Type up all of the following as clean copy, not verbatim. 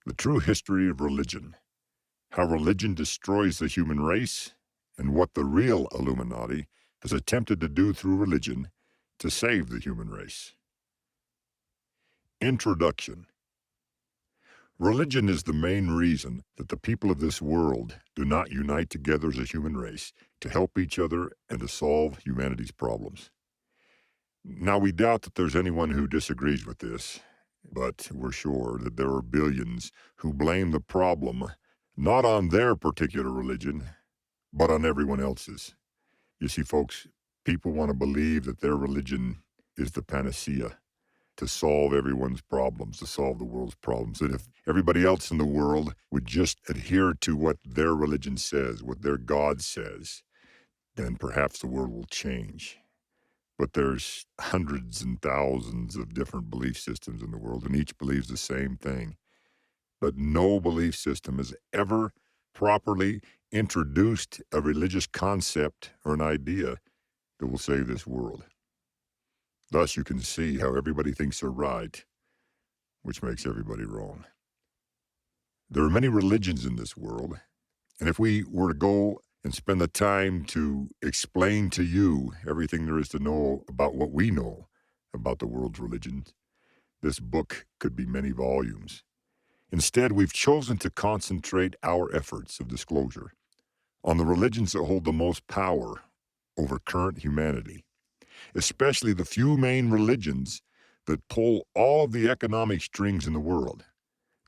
The true history of religion, how religion destroys the human race, and what the real Illuminati has attempted to do through religion to save the human race. Introduction. Religion is the main reason that the people of this world do not unite together as a human race to help each other and to solve humanity's problems. Now, we doubt that there's anyone who disagrees with this, but we're sure that there are billions who blame the problem not on their particular religion, but on everyone else's. You see, folks, people want to believe that their religion is the panacea to solve everyone's problems, to solve the world's problems. And if everybody else in the world would just adhere to what their religion says, what their God says, then perhaps the world will change. But there's hundreds and thousands of different belief systems in the world, and each believes the same thing. But no belief system has ever properly introduced a religious concept or an idea that will save this world. Thus, you can see how everybody thinks they're right, which makes everybody wrong. There are many religions in this world, and if we were to go and spend the time to explain to you everything there is to know about what we know about the world's religions, this book could be many volumes. Instead, we've chosen to concentrate our efforts of disclosure on the religions that hold the most power over current humanity, especially the few main religions that pull all of the economic strings in the world,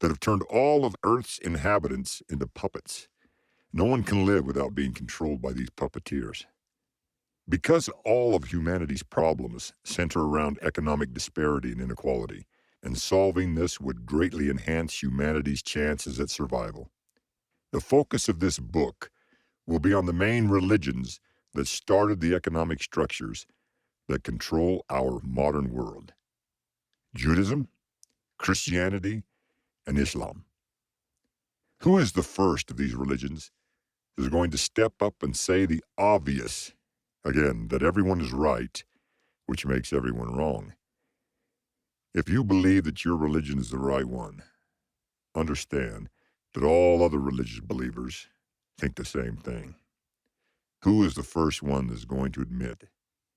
that have turned all of Earth's inhabitants into puppets. No one can live without being controlled by these puppeteers. Because all of humanity's problems center around economic disparity and inequality, and solving this would greatly enhance humanity's chances at survival. The focus of this book will be on the main religions that started the economic structures that control our modern world: Judaism, Christianity, and Islam. Who is the first of these religions that is going to step up and say the obvious, again, that everyone is right, which makes everyone wrong? If you believe that your religion is the right one, understand that all other religious believers think the same thing. Who is the first one that's going to admit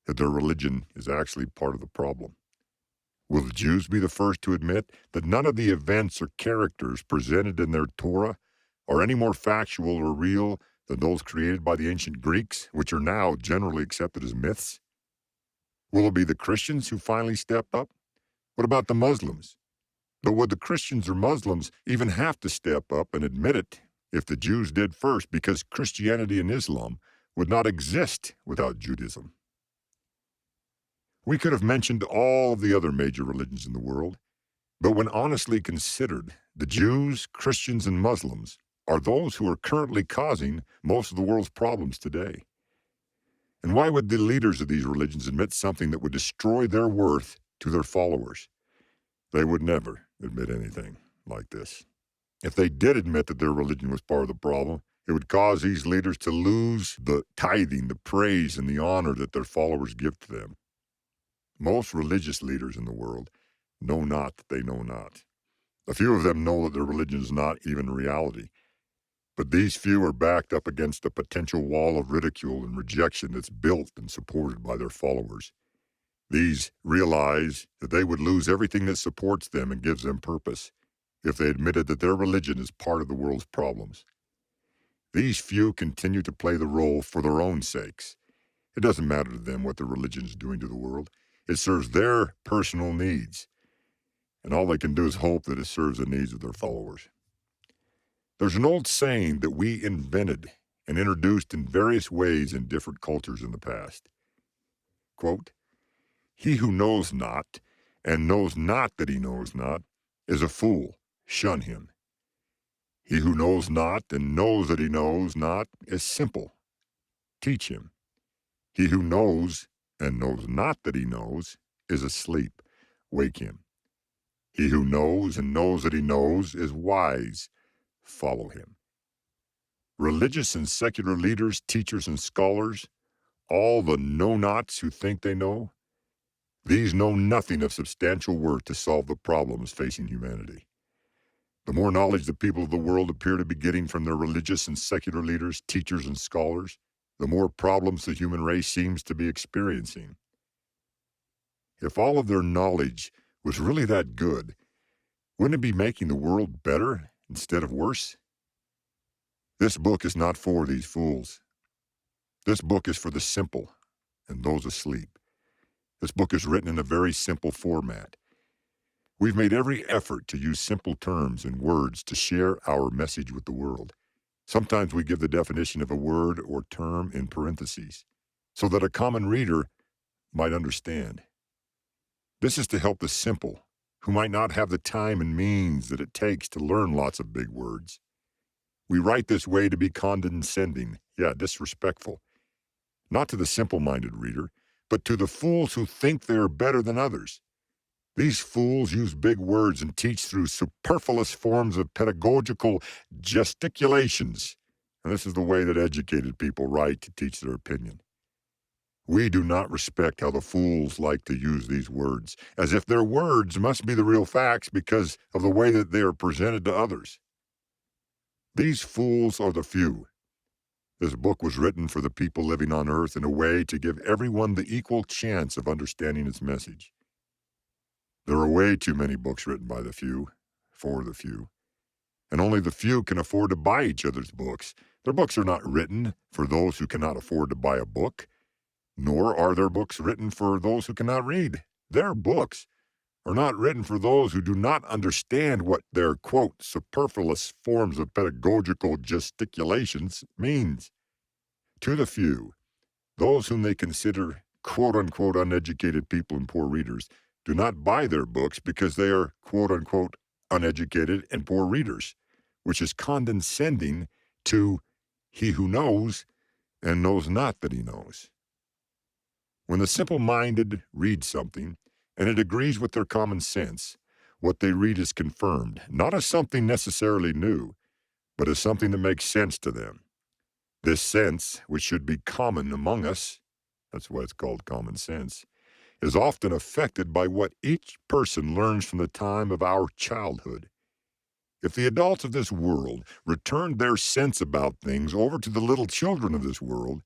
that their religion is actually part of the problem? Will the Jews be the first to admit that none of the events or characters presented in their Torah are any more factual or real than those created by the ancient Greeks, which are now generally accepted as myths? Will it be the Christians who finally step up? What about the Muslims? But would the Christians or Muslims even have to step up and admit it if the Jews did first, because Christianity and Islam would not exist without Judaism? We could have mentioned all of the other major religions in the world, but when honestly considered, the Jews, Christians, and Muslims are those who are currently causing most of the world's problems today. And why would the leaders of these religions admit something that would destroy their worth to their followers? They would never admit anything like this. If they did admit that their religion was part of the problem, it would cause these leaders to lose the tithing, the praise, and the honor that their followers give to them. Most religious leaders in the world know not that they know not. A few of them know that their religion is not even reality. But these few are backed up against a potential wall of ridicule and rejection that's built and supported by their followers. These realize that they would lose everything that supports them and gives them purpose if they admitted that their religion is part of the world's problems. These few continue to play the role for their own sakes. It doesn't matter to them what their religion is doing to the world. It serves their personal needs, and all they can do is hope that it serves the needs of their followers. There's an old saying that we invented and introduced in various ways in different cultures in the past. Quote, "He who knows not, and knows not that he knows not, is a fool. Shun him. He who knows not, and knows that he knows not, is simple. Teach him. He who knows, and knows not that he knows, is asleep. Wake him. He who knows, and knows that he knows, is wise. Follow him." Religious and secular leaders, teachers, and scholars, all the know-nots who think they know, these know nothing of substantial work to solve the problems facing humanity. The more knowledge the people of the world appear to be getting from their religious and secular leaders, teachers, and scholars, the more problems the human race seems to be experiencing. If all of their knowledge was really that good, wouldn't it be making the world better instead of worse? This book is not for these fools. This book is for the simple and those asleep. This book is written in a very simple format. We've made every effort to use simple terms and words to share our message with the world. Sometimes we give the definition of a word or term in parentheses, so that a common reader might understand. This is to help the simple, who might not have the time and means that it takes to learn lots of big words. We write this way to be condescending, disrespectful, not to the simple-minded reader, but to the fools who think they are better than others. These fools use big words and teach through superfluous forms of pedagogical gesticulations, and this is the way that educated people write to teach their opinion. We do not respect how the fools like to use these words, as if their words must be the real facts because of the way that they are presented to others. These fools are the few. This book was written for the people living on earth in a way to give everyone the equal chance of understanding its message. There are way too many books written by the few, for the few, and only the few can afford to buy each other's books. Their books are not written for those who cannot afford to buy a book, nor are their books written for those who cannot read. Their books are not written for those who do not understand what their, quote, superfluous forms of pedagogical gesticulations means. To the few, those whom they consider, quote unquote, uneducated people and poor readers, do not buy their books because they are, quote unquote, uneducated and poor readers, which is condescending to he who knows and knows not that he knows. When the simple-minded read something, and it agrees with their common sense, what they read is confirmed, not as something necessarily new, but as something that makes sense to them. This sense, which should be common among us, that's why it's called common sense, is often affected by what each person learns from the time of our childhood. If the adults of this world returned their sense about things over to the little children of this world,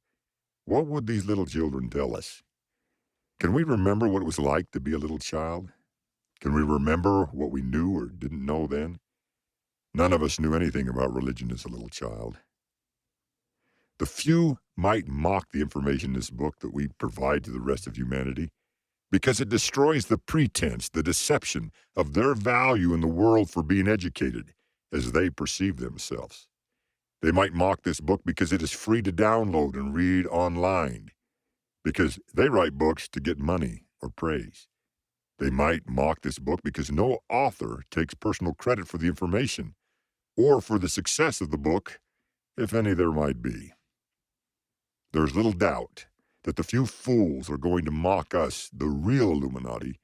what would these little children tell us? Can we remember what it was like to be a little child? Can we remember what we knew or didn't know then? None of us knew anything about religion as a little child. The few might mock the information in this book that we provide to the rest of humanity because it destroys the pretense, the deception of their value in the world for being educated as they perceive themselves. They might mock this book because it is free to download and read online, because they write books to get money or praise. They might mock this book because no author takes personal credit for the information or for the success of the book, if any there might be. There's little doubt that the few fools are going to mock us, the real Illuminati,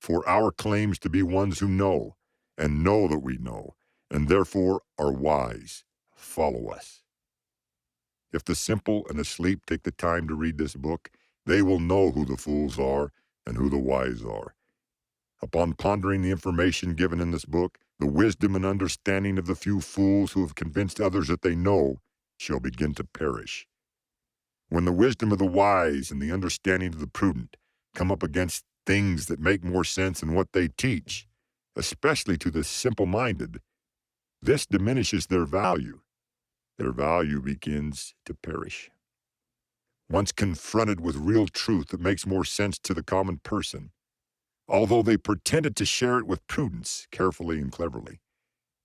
for our claims to be ones who know and know that we know, and therefore are wise. Follow us. If the simple and asleep take the time to read this book, they will know who the fools are and who the wise are. Upon pondering the information given in this book, the wisdom and understanding of the few fools who have convinced others that they know shall begin to perish. When the wisdom of the wise and the understanding of the prudent come up against things that make more sense than what they teach, especially to the simple-minded, this diminishes their value. Their value begins to perish. Once confronted with real truth that makes more sense to the common person, although they pretended to share it with prudence, carefully and cleverly,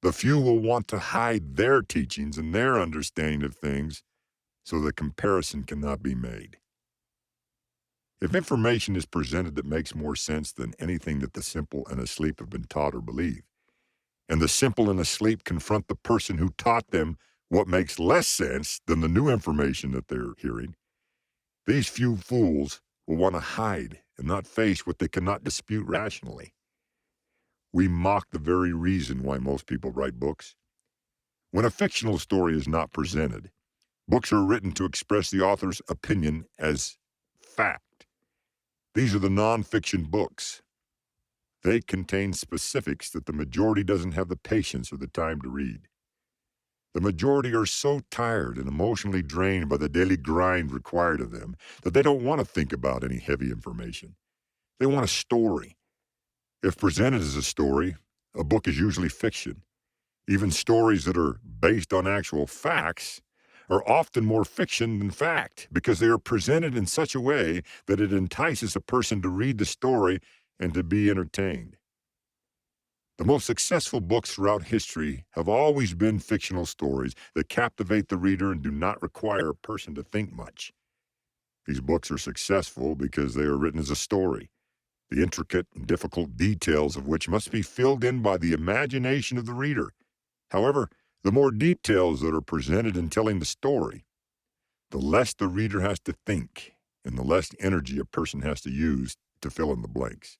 the few will want to hide their teachings and their understanding of things so the comparison cannot be made. If information is presented that makes more sense than anything that the simple and asleep have been taught or believe, and the simple and asleep confront the person who taught them what makes less sense than the new information that they're hearing, these few fools will want to hide and not face what they cannot dispute rationally. We mock the very reason why most people write books. When a fictional story is not presented, books are written to express the author's opinion as fact. These are the nonfiction books. They contain specifics that the majority doesn't have the patience or the time to read. The majority are so tired and emotionally drained by the daily grind required of them that they don't want to think about any heavy information. They want a story. If presented as a story, a book is usually fiction. Even stories that are based on actual facts are often more fiction than fact because they are presented in such a way that it entices a person to read the story and to be entertained. The most successful books throughout history have always been fictional stories that captivate the reader and do not require a person to think much. These books are successful because they are written as a story, the intricate and difficult details of which must be filled in by the imagination of the reader. However, the more details that are presented in telling the story, the less the reader has to think and the less energy a person has to use to fill in the blanks.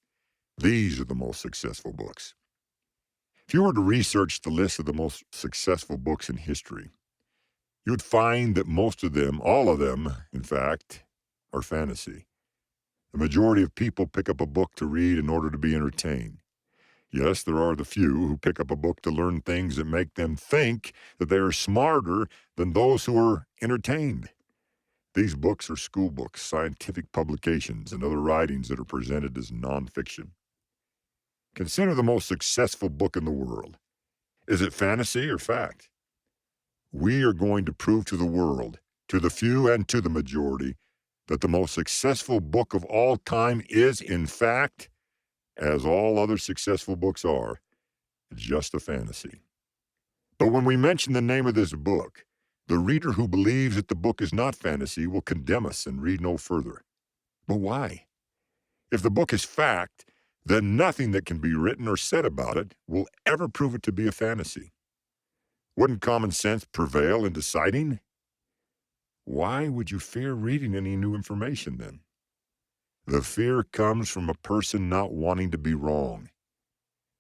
These are the most successful books. If you were to research the list of the most successful books in history, you'd find that most of them, all of them, in fact, are fantasy. The majority of people pick up a book to read in order to be entertained. Yes, there are the few who pick up a book to learn things that make them think that they are smarter than those who are entertained. These books are school books, scientific publications, and other writings that are presented as nonfiction. Consider the most successful book in the world. Is it fantasy or fact? We are going to prove to the world, to the few and to the majority, that the most successful book of all time is, in fact, as all other successful books are, just a fantasy. But when we mention the name of this book, the reader who believes that the book is not fantasy will condemn us and read no further. But why? If the book is fact, then nothing that can be written or said about it will ever prove it to be a fantasy. Wouldn't common sense prevail in deciding? Why would you fear reading any new information then? The fear comes from a person not wanting to be wrong.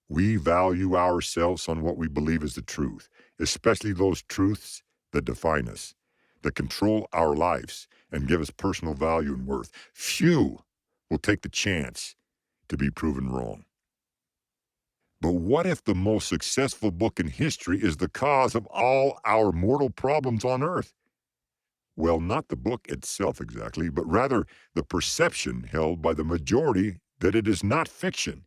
We value ourselves on what we believe is the truth, especially those truths that define us, that control our lives and give us personal value and worth. Few will take the chance to be proven wrong. But what if the most successful book in history is the cause of all our mortal problems on earth? Well, not the book itself exactly, but rather the perception held by the majority that it is not fiction.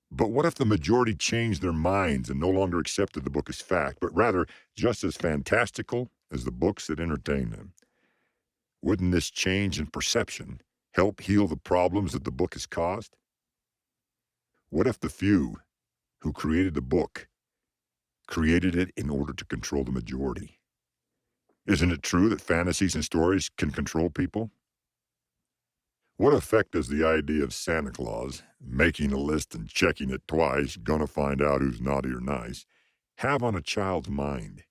But what if the majority changed their minds and no longer accepted the book as fact, but rather just as fantastical as the books that entertain them? Wouldn't this change in perception help heal the problems that the book has caused? What if the few who created the book created it in order to control the majority? Isn't it true that fantasies and stories can control people? What effect does the idea of Santa Claus, making a list and checking it twice, gonna find out who's naughty or nice, have on a child's mind?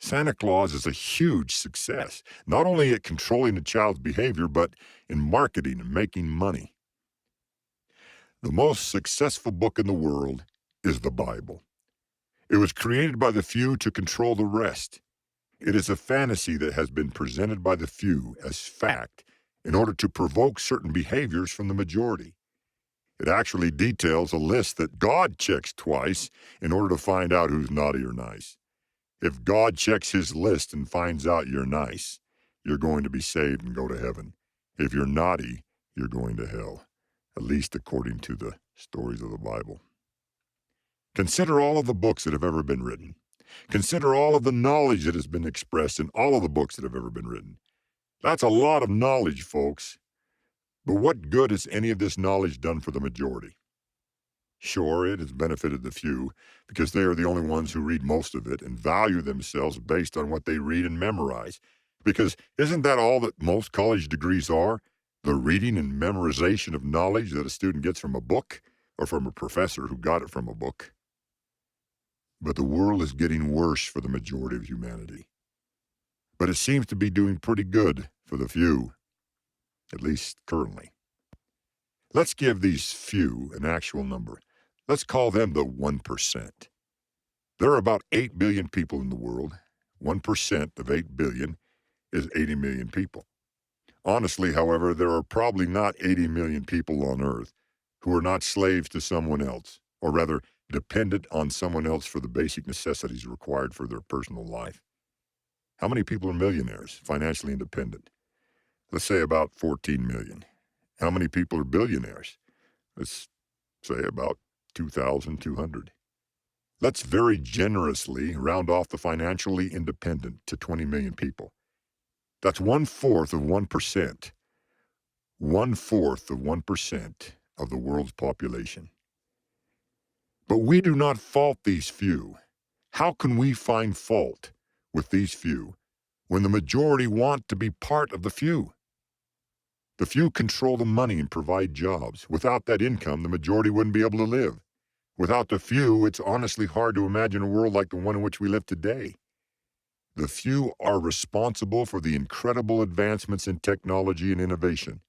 Santa Claus is a huge success, not only at controlling the child's behavior, but in marketing and making money. The most successful book in the world is the Bible. It was created by the few to control the rest. It is a fantasy that has been presented by the few as fact in order to provoke certain behaviors from the majority. It actually details a list that God checks twice in order to find out who's naughty or nice. If God checks his list and finds out you're nice, you're going to be saved and go to heaven. If you're naughty, you're going to hell, at least according to the stories of the Bible. Consider all of the books that have ever been written. Consider all of the knowledge that has been expressed in all of the books that have ever been written. That's a lot of knowledge, folks. But what good has any of this knowledge done for the majority? Sure, it has benefited the few, because they are the only ones who read most of it and value themselves based on what they read and memorize. Because isn't that all that most college degrees are? The reading and memorization of knowledge that a student gets from a book or from a professor who got it from a book. But the world is getting worse for the majority of humanity. But it seems to be doing pretty good for the few, at least currently. Let's give these few an actual number. Let's call them the 1%. There are about 8 billion people in the world. 1% of 8 billion is 80 million people. Honestly, however, there are probably not 80 million people on Earth. who are not slaves to someone else, or rather, dependent on someone else for the basic necessities required for their personal life. How many people are millionaires, financially independent? Let's say about 14 million. How many people are billionaires? Let's say about 2,200. Let's very generously round off the financially independent to 20 million people. That's 1/4 of 1%. 1/4 of 1% of the world's population. But we do not fault these few. How can we find fault with these few when the majority want to be part of the few? The few control the money and provide jobs. Without that income, the majority wouldn't be able to live. Without the few, it's honestly hard to imagine a world like the one in which we live today. The few are responsible for the incredible advancements in technology and innovation.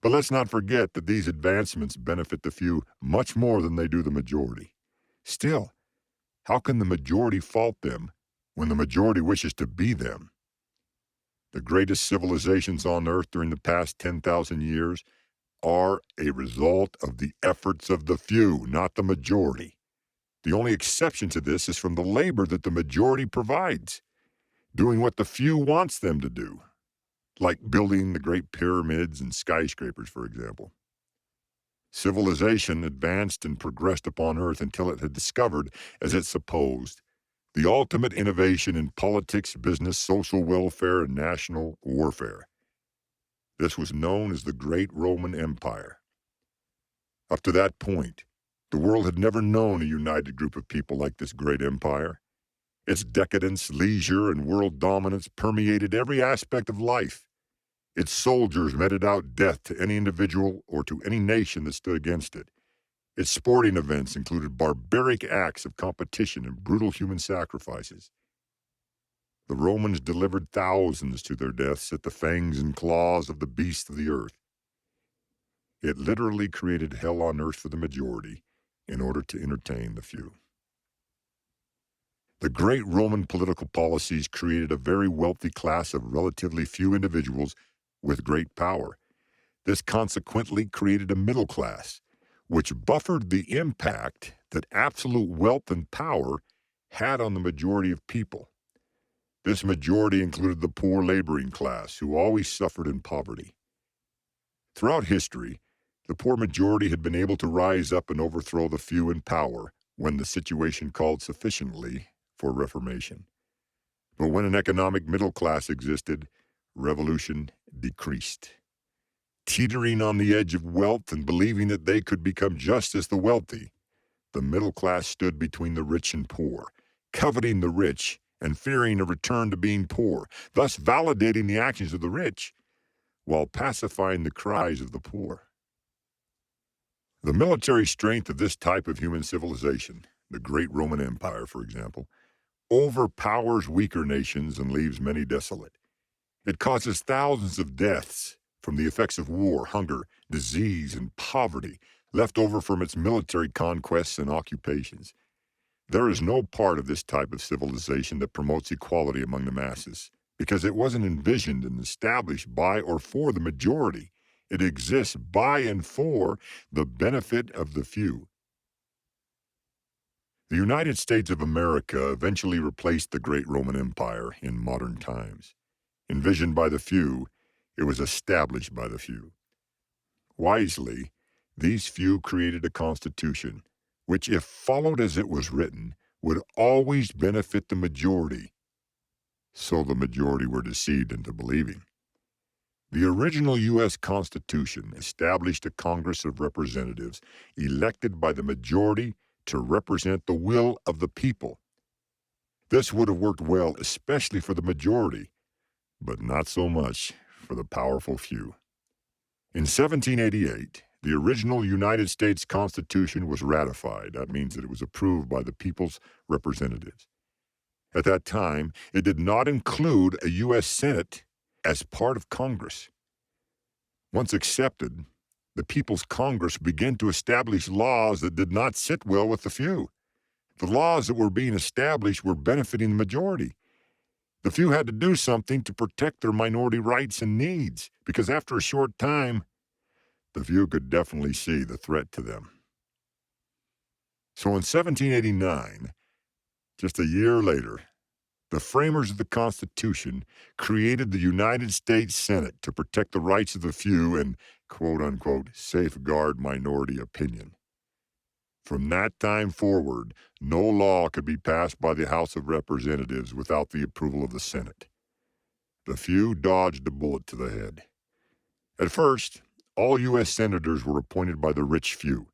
But let's not forget that these advancements benefit the few much more than they do the majority. Still, how can the majority fault them when the majority wishes to be them? The greatest civilizations on Earth during the past 10,000 years are a result of the efforts of the few, not the majority. The only exception to this is from the labor that the majority provides, doing what the few wants them to do, like building the Great Pyramids and skyscrapers, for example. Civilization advanced and progressed upon Earth until it had discovered, as it supposed, the ultimate innovation in politics, business, social welfare, and national warfare. This was known as the Great Roman Empire. Up to that point, the world had never known a united group of people like this great empire. Its decadence, leisure, and world dominance permeated every aspect of life. Its soldiers meted out death to any individual or to any nation that stood against it. Its sporting events included barbaric acts of competition and brutal human sacrifices. The Romans delivered thousands to their deaths at the fangs and claws of the beasts of the earth. It literally created hell on earth for the majority in order to entertain the few. The great Roman political policies created a very wealthy class of relatively few individuals with great power. This consequently created a middle class, which buffered the impact that absolute wealth and power had on the majority of people. This majority included the poor laboring class, who always suffered in poverty. Throughout history, the poor majority had been able to rise up and overthrow the few in power when the situation called sufficiently for reformation. But when an economic middle class existed, revolution decreased. Teetering on the edge of wealth and believing that they could become just as the wealthy, the middle class stood between the rich and poor, coveting the rich and fearing a return to being poor, thus validating the actions of the rich while pacifying the cries of the poor. The military strength of this type of human civilization, the great Roman Empire, for example, overpowers weaker nations and leaves many desolate. It causes thousands of deaths from the effects of war, hunger, disease, and poverty left over from its military conquests and occupations. There is no part of this type of civilization that promotes equality among the masses, because it wasn't envisioned and established by or for the majority. It exists by and for the benefit of the few. The United States of America eventually replaced the great Roman Empire in modern times. Envisioned by the few, it was established by the few. Wisely, these few created a constitution, which, if followed as it was written, would always benefit the majority. So the majority were deceived into believing. The original U.S. Constitution established a Congress of Representatives elected by the majority to represent the will of the people. This would have worked well, especially for the majority, but not so much for the powerful few. In 1788, the original United States Constitution was ratified. That means that it was approved by the people's representatives. At that time, it did not include a U.S. Senate as part of Congress. Once accepted, the People's Congress began to establish laws that did not sit well with the few. The laws that were being established were benefiting the majority. The few had to do something to protect their minority rights and needs, because after a short time, The few could definitely see the threat to them. So in 1789, just a year later, the framers of the Constitution created the United States Senate to protect the rights of the few and, quote-unquote, safeguard minority opinion. From that time forward, no law could be passed by the House of Representatives without the approval of the Senate. The few dodged a bullet to the head. At first, all U.S. senators were appointed by the rich few.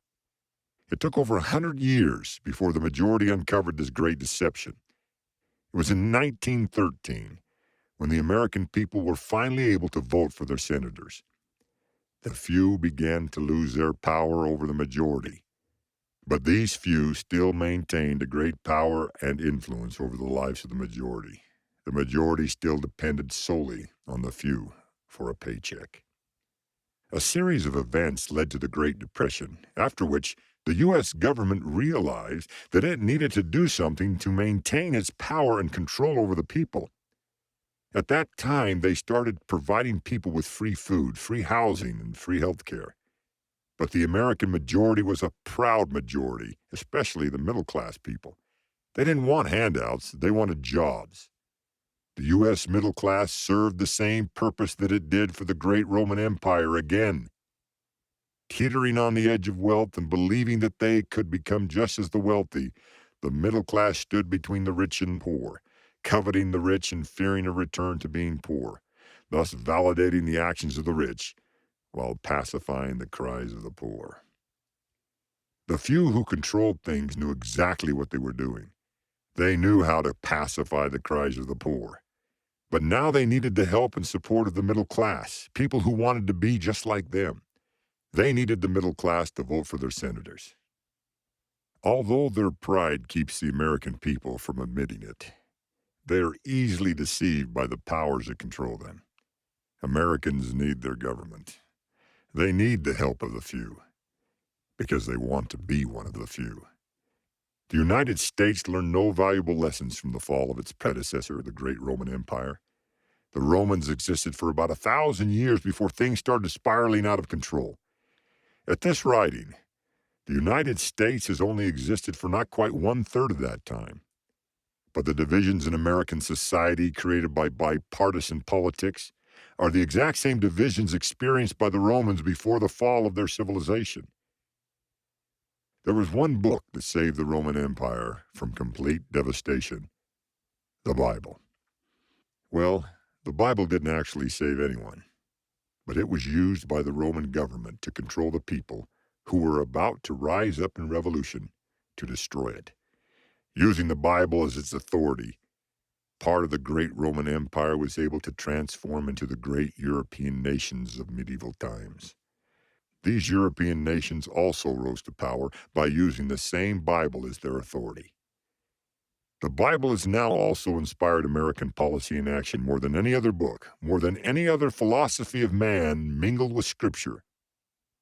It took over 100 years before the majority uncovered this great deception. It was in 1913 when the American people were finally able to vote for their senators. The few began to lose their power over the majority. But these few still maintained a great power and influence over the lives of the majority. The majority still depended solely on the few for a paycheck. A series of events led to the Great Depression, after which the U.S. government realized that it needed to do something to maintain its power and control over the people. At that time, they started providing people with free food, free housing, and free health care. But the American majority was a proud majority, especially the middle-class people. They didn't want handouts, they wanted jobs. The U.S. middle class served the same purpose that it did for the great Roman Empire again. Teetering on the edge of wealth and believing that they could become just as the wealthy, the middle class stood between the rich and poor, coveting the rich and fearing a return to being poor, thus validating the actions of the rich while pacifying the cries of the poor. The few who controlled things knew exactly what they were doing. They knew how to pacify the cries of the poor. But now they needed the help and support of the middle class, people who wanted to be just like them. They needed the middle class to vote for their senators. Although their pride keeps the American people from admitting it, they are easily deceived by the powers that control them. Americans need their government. They need the help of the few, because they want to be one of the few. The United States learned no valuable lessons from the fall of its predecessor, the great Roman Empire. The Romans existed for about 1,000 years before things started spiraling out of control. At this writing, the United States has only existed for not quite 1/3 of that time. But the divisions in American society created by bipartisan politics are the exact same divisions experienced by the Romans before the fall of their civilization. There was one book that saved the Roman Empire from complete devastation: the Bible. Well, the Bible didn't actually save anyone, but it was used by the Roman government to control the people who were about to rise up in revolution to destroy it. Using the Bible as its authority, part of the great Roman Empire was able to transform into the great European nations of medieval times. These European nations also rose to power by using the same Bible as their authority. The Bible has now also inspired American policy and action more than any other book, more than any other philosophy of man mingled with Scripture.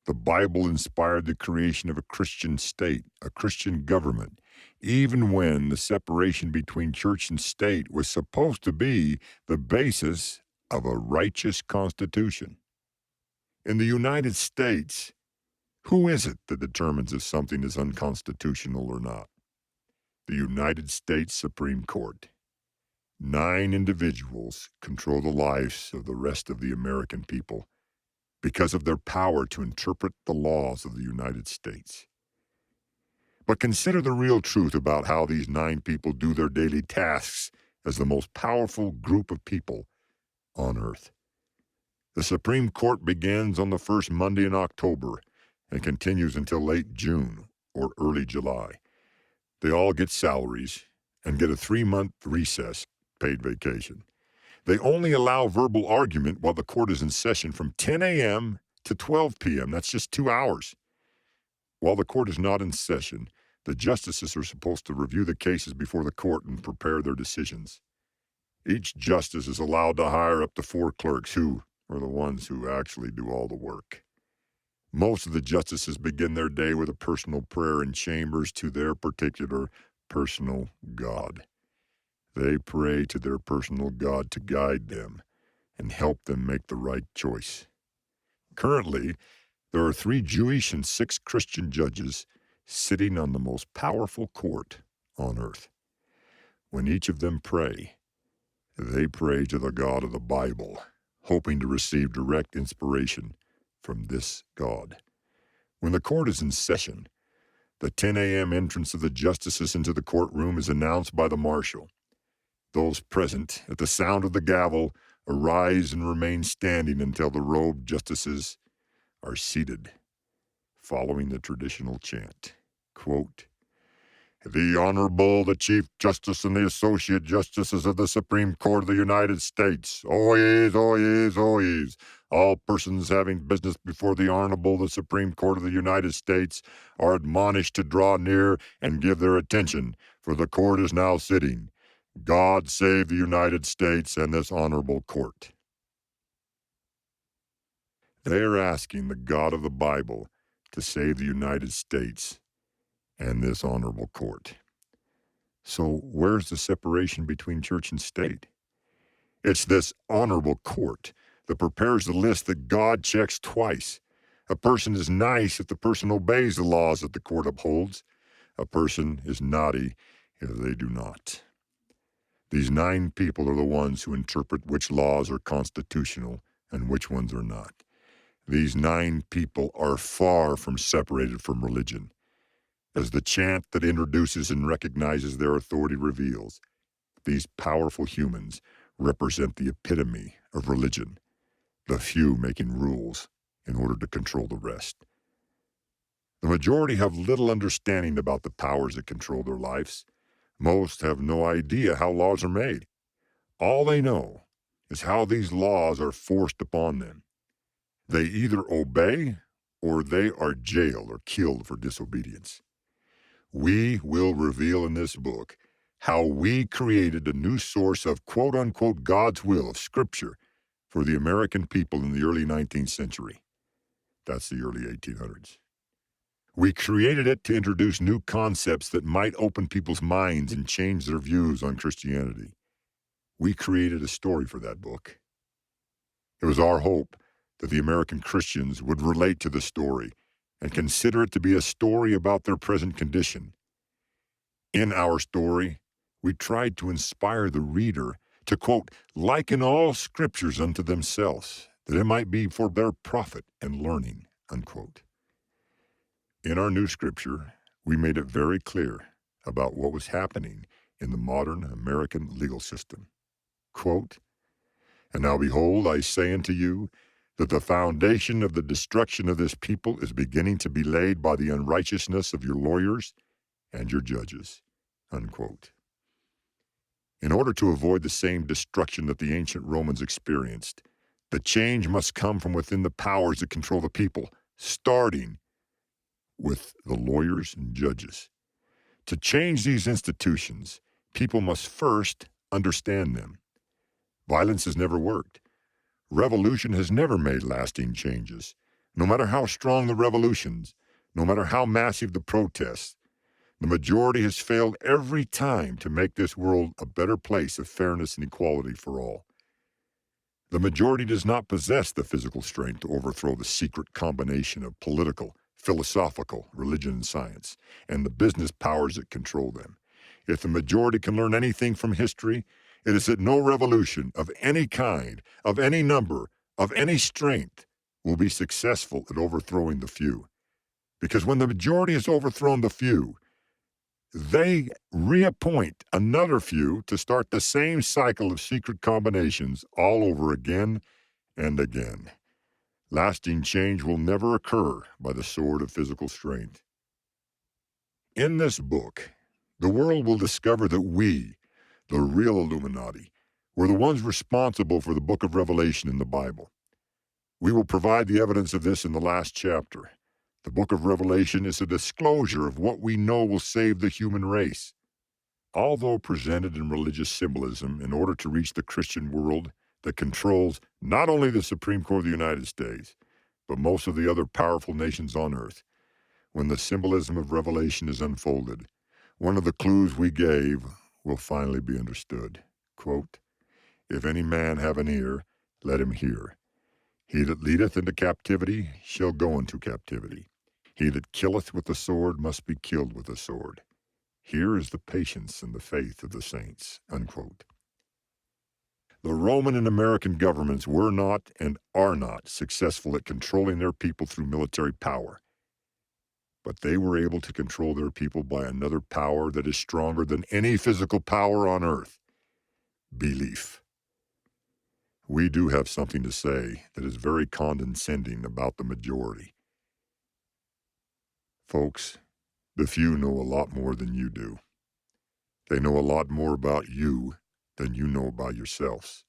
The Bible inspired the creation of a Christian state, a Christian government, even when the separation between church and state was supposed to be the basis of a righteous constitution. In the United States, who is it that determines if something is unconstitutional or not? The United States Supreme Court. 9 individuals control the lives of the rest of the American people because of their power to interpret the laws of the United States. But consider the real truth about how these 9 people do their daily tasks as the most powerful group of people on earth. The Supreme Court begins on the first Monday in October and continues until late June or early July. They all get salaries and get a 3-month recess, paid vacation. They only allow verbal argument while the court is in session from 10 a.m. to 12 p.m. That's just 2 hours. While the court is not in session, the justices are supposed to review the cases before the court and prepare their decisions. Each justice is allowed to hire up to 4 clerks who are the ones who actually do all the work. Most of the justices begin their day with a personal prayer in chambers to their particular personal God. They pray to their personal God to guide them and help them make the right choice. Currently, There are 3 Jewish and 6 Christian judges sitting on the most powerful court on earth. When each of them pray, they pray to the God of the Bible, hoping to receive direct inspiration from this God. When the court is in session, the 10 a.m. entrance of the justices into the courtroom is announced by the marshal. Those present, at the sound of the gavel, arise and remain standing until the robed justices are seated, following the traditional chant. Quote, "The Honorable, the Chief Justice and the Associate Justices of the Supreme Court of the United States. Oyez, oyez, oyez. All persons having business before the Honorable, the Supreme Court of the United States are admonished to draw near and give their attention, for the court is now sitting. God save the United States and this honorable court." They are asking the God of the Bible to save the United States and this honorable court. So where's the separation between church and state? It's this honorable court that prepares the list that God checks twice. A person is nice if the person obeys the laws that the court upholds. A person is naughty if they do not. These 9 people are the ones who interpret which laws are constitutional and which ones are not. These 9 people are far from separated from religion. As the chant that introduces and recognizes their authority reveals, these powerful humans represent the epitome of religion, the few making rules in order to control the rest. The majority have little understanding about the powers that control their lives. Most have no idea how laws are made. All they know is how these laws are forced upon them. They either obey or they are jailed or killed for disobedience. We will reveal in this book how we created a new source of quote-unquote God's will of Scripture for the American people in the early 19th century. That's the early 1800s. We created it to introduce new concepts that might open people's minds and change their views on Christianity. We created a story for that book. It was our hope that the American Christians would relate to the story and consider it to be a story about their present condition. In our story, we tried to inspire the reader to, quote, liken all scriptures unto themselves, that it might be for their profit and learning, unquote. In our new scripture, we made it very clear about what was happening in the modern American legal system. Quote, "And now behold, I say unto you, that the foundation of the destruction of this people is beginning to be laid by the unrighteousness of your lawyers and your judges," unquote. In order to avoid the same destruction that the ancient Romans experienced, the change must come from within the powers that control the people, starting with the lawyers and judges. To change these institutions, people must first understand them. Violence has never worked. Revolution has never made lasting changes. No matter how strong the revolutions, no matter how massive the protests, the majority has failed every time to make this world a better place of fairness and equality for all. The majority does not possess the physical strength to overthrow the secret combination of political, philosophical, religion, and science, and the business powers that control them. If the majority can learn anything from history, it is that no revolution of any kind, of any number, of any strength will be successful at overthrowing the few. Because when the majority has overthrown the few, they reappoint another few to start the same cycle of secret combinations all over again and again. Lasting change will never occur by the sword of physical strength. In this book, the world will discover that we, the real Illuminati, were the ones responsible for the book of Revelation in the Bible. We will provide the evidence of this in the last chapter. The book of Revelation is a disclosure of what we know will save the human race. Although presented in religious symbolism in order to reach the Christian world that controls not only the Supreme Court of the United States, but most of the other powerful nations on earth, when the symbolism of Revelation is unfolded, one of the clues we gave will finally be understood. Quote, "If any man have an ear, let him hear. He that leadeth into captivity shall go into captivity. He that killeth with the sword must be killed with the sword. Here is the patience and the faith of the saints." Unquote. The Roman and American governments were not and are not successful at controlling their people through military power. But they were able to control their people by another power that is stronger than any physical power on earth: belief. We do have something to say that is very condescending about the majority. Folks, the few know a lot more than you do. They know a lot more about you than you know about yourselves.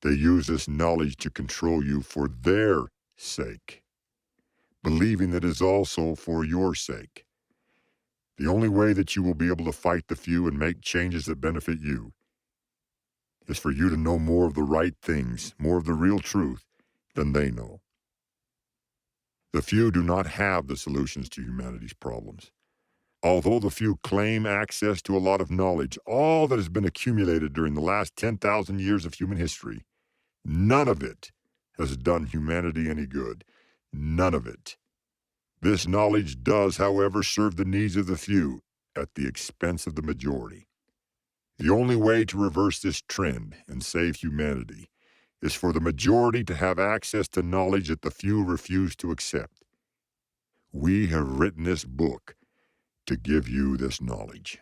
They use this knowledge to control you for their sake, believing that it is also for your sake. The only way that you will be able to fight the few and make changes that benefit you is for you to know more of the right things, more of the real truth than they know. The few do not have the solutions to humanity's problems. Although the few claim access to a lot of knowledge, all that has been accumulated during the last 10,000 years of human history, none of it has done humanity any good. None of it. This knowledge does, however, serve the needs of the few at the expense of the majority. The only way to reverse this trend and save humanity is for the majority to have access to knowledge that the few refuse to accept. We have written this book to give you this knowledge.